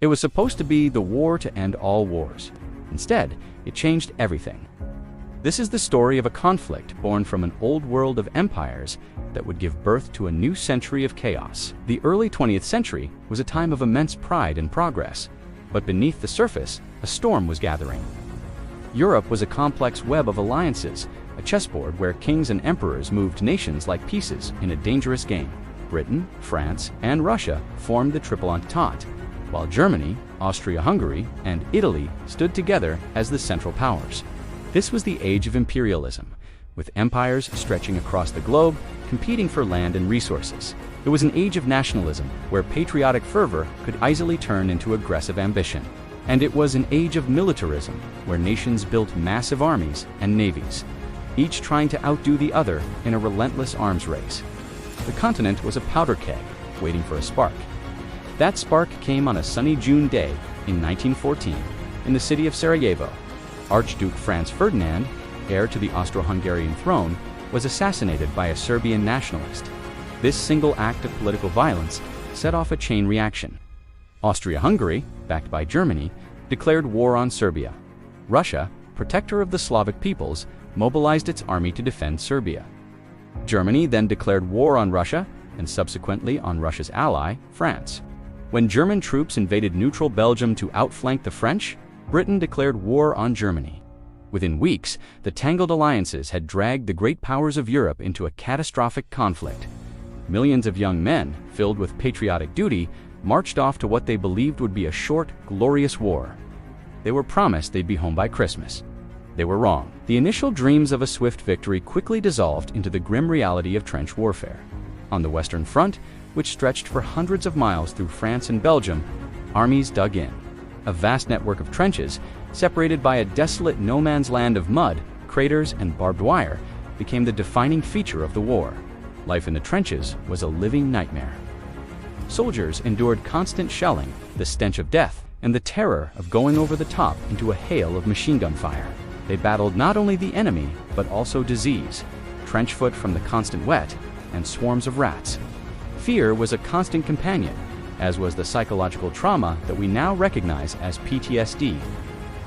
It was supposed to be the war to end all wars. Instead, it changed everything. This is the story of a conflict born from an old world of empires that would give birth to a new century of chaos. The early 20th century was a time of immense pride and progress, but beneath the surface, a storm was gathering. Europe was a complex web of alliances, a chessboard where kings and emperors moved nations like pieces in a dangerous game. Britain, France, and Russia formed the Triple Entente, while Germany, Austria-Hungary, and Italy stood together as the central powers. This was the age of imperialism, with empires stretching across the globe, competing for land and resources. It was an age of nationalism, where patriotic fervor could easily turn into aggressive ambition. And it was an age of militarism, where nations built massive armies and navies, each trying to outdo the other in a relentless arms race. The continent was a powder keg, waiting for a spark. That spark came on a sunny June day in 1914 in the city of Sarajevo. Archduke Franz Ferdinand, heir to the Austro-Hungarian throne, was assassinated by a Serbian nationalist. This single act of political violence set off a chain reaction. Austria-Hungary, backed by Germany, declared war on Serbia. Russia, protector of the Slavic peoples, mobilized its army to defend Serbia. Germany then declared war on Russia and subsequently on Russia's ally, France. When German troops invaded neutral Belgium to outflank the French, Britain declared war on Germany. Within weeks, the tangled alliances had dragged the great powers of Europe into a catastrophic conflict. Millions of young men, filled with patriotic duty, marched off to what they believed would be a short, glorious war. They were promised they'd be home by Christmas. They were wrong. The initial dreams of a swift victory quickly dissolved into the grim reality of trench warfare. On the Western Front, which stretched for hundreds of miles through France and Belgium, armies dug in. A vast network of trenches, separated by a desolate no-man's land of mud, craters, and barbed wire, became the defining feature of the war. Life in the trenches was a living nightmare. Soldiers endured constant shelling, the stench of death, and the terror of going over the top into a hail of machine gun fire. They battled not only the enemy, but also disease, trench foot from the constant wet, and swarms of rats. Fear was a constant companion, as was the psychological trauma that we now recognize as PTSD.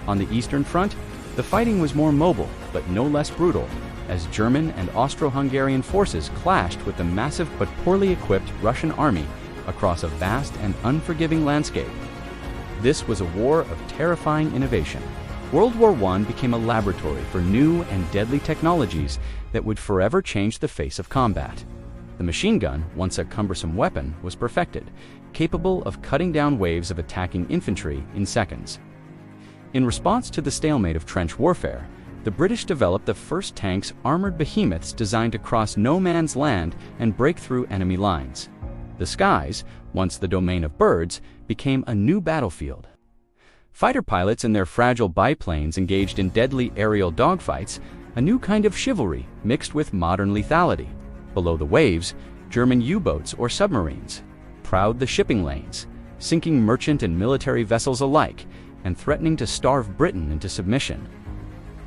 On the Eastern Front, the fighting was more mobile, but no less brutal, as German and Austro-Hungarian forces clashed with the massive but poorly equipped Russian army across a vast and unforgiving landscape. This was a war of terrifying innovation. World War I became a laboratory for new and deadly technologies that would forever change the face of combat. The machine gun, once a cumbersome weapon, was perfected, capable of cutting down waves of attacking infantry in seconds. In response to the stalemate of trench warfare, the British developed the first tanks, armored behemoths designed to cross no man's land and break through enemy lines. The skies, once the domain of birds, became a new battlefield. Fighter pilots and their fragile biplanes engaged in deadly aerial dogfights, a new kind of chivalry mixed with modern lethality. Below the waves, German U-boats or submarines prowled the shipping lanes, sinking merchant and military vessels alike and threatening to starve Britain into submission.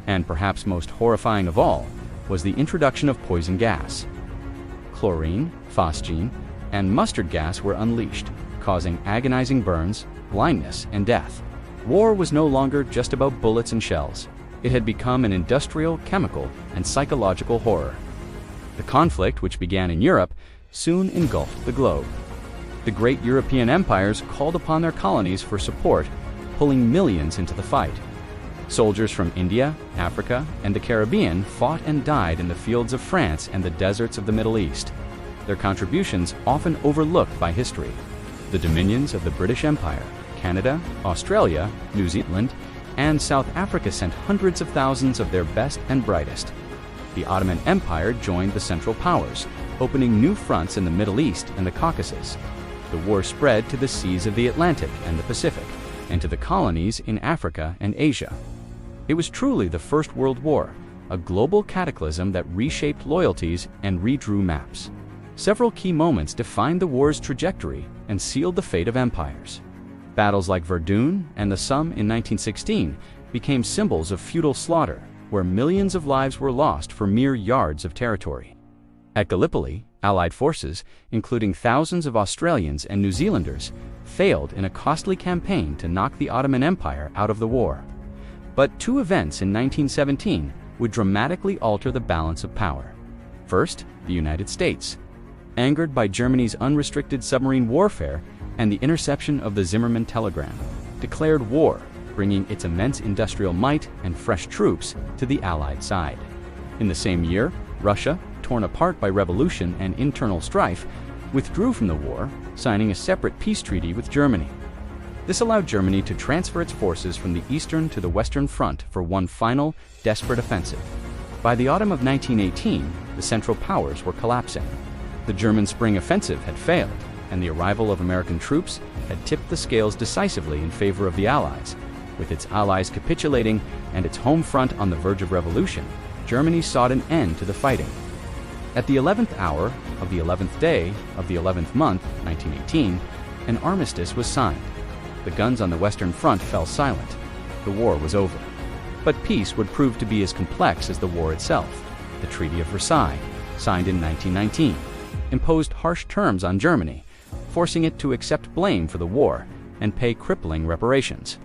And perhaps most horrifying of all was the introduction of poison gas. Chlorine, phosgene, and mustard gas were unleashed, causing agonizing burns, blindness, and death. War was no longer just about bullets and shells. It had become an industrial, chemical, and psychological horror. The conflict, which began in Europe, soon engulfed the globe. The great European empires called upon their colonies for support, pulling millions into the fight. Soldiers from India, Africa, and the Caribbean fought and died in the fields of France and the deserts of the Middle East, their contributions often overlooked by history. The dominions of the British Empire, Canada, Australia, New Zealand, and South Africa sent hundreds of thousands of their best and brightest. The Ottoman Empire joined the Central Powers, opening new fronts in the Middle East and the Caucasus. The war spread to the seas of the Atlantic and the Pacific, and to the colonies in Africa and Asia. It was truly the First World War, a global cataclysm that reshaped loyalties and redrew maps. Several key moments defined the war's trajectory and sealed the fate of empires. Battles like Verdun and the Somme in 1916 became symbols of feudal slaughter, where millions of lives were lost for mere yards of territory. At Gallipoli, Allied forces, including thousands of Australians and New Zealanders, failed in a costly campaign to knock the Ottoman Empire out of the war. But two events in 1917 would dramatically alter the balance of power. First, the United States. Angered by Germany's unrestricted submarine warfare and the interception of the Zimmermann telegram, declared war, bringing its immense industrial might and fresh troops to the Allied side. In the same year, Russia, torn apart by revolution and internal strife, withdrew from the war, signing a separate peace treaty with Germany. This allowed Germany to transfer its forces from the eastern to the western front for one final, desperate offensive. By the autumn of 1918, the Central Powers were collapsing. The German Spring Offensive had failed, and the arrival of American troops had tipped the scales decisively in favor of the Allies. With its allies capitulating and its home front on the verge of revolution, Germany sought an end to the fighting. At the 11th hour of the 11th day of the 11th month, 1918, an armistice was signed. The guns on the Western Front fell silent. The war was over. But peace would prove to be as complex as the war itself. The Treaty of Versailles, signed in 1919, imposed harsh terms on Germany, forcing it to accept blame for the war and pay crippling reparations.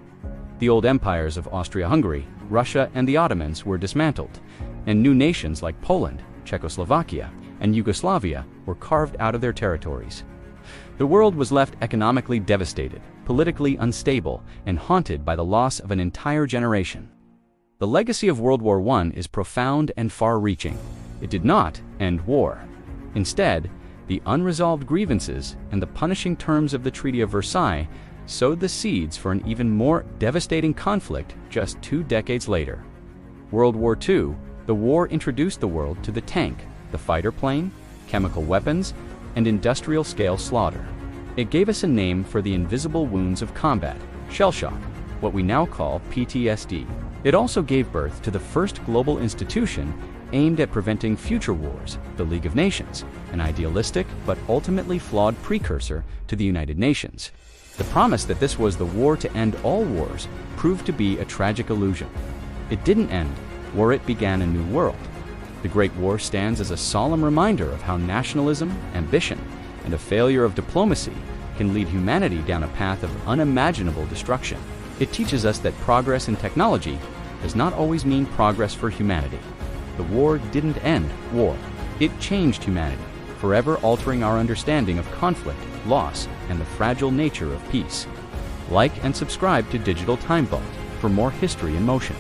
The old empires of Austria-Hungary, Russia, and the Ottomans were dismantled, and new nations like Poland, Czechoslovakia, and Yugoslavia were carved out of their territories. The world was left economically devastated, politically unstable, and haunted by the loss of an entire generation. The legacy of World War I is profound and far-reaching. It did not end war. Instead, the unresolved grievances and the punishing terms of the Treaty of Versailles sowed the seeds for an even more devastating conflict just 2 decades later. World War II, the war introduced the world to the tank, the fighter plane, chemical weapons, and industrial-scale slaughter. It gave us a name for the invisible wounds of combat, shell shock, what we now call PTSD. It also gave birth to the first global institution aimed at preventing future wars, the League of Nations, an idealistic but ultimately flawed precursor to the United Nations. The promise that this was the war to end all wars proved to be a tragic illusion. It didn't end, or it began a new world. The Great War stands as a solemn reminder of how nationalism, ambition, and a failure of diplomacy can lead humanity down a path of unimaginable destruction. It teaches us that progress in technology does not always mean progress for humanity. The war didn't end war. It changed humanity, forever altering our understanding of conflict, loss, and the fragile nature of peace. Like and subscribe to Digital Time Vault for more history in motion.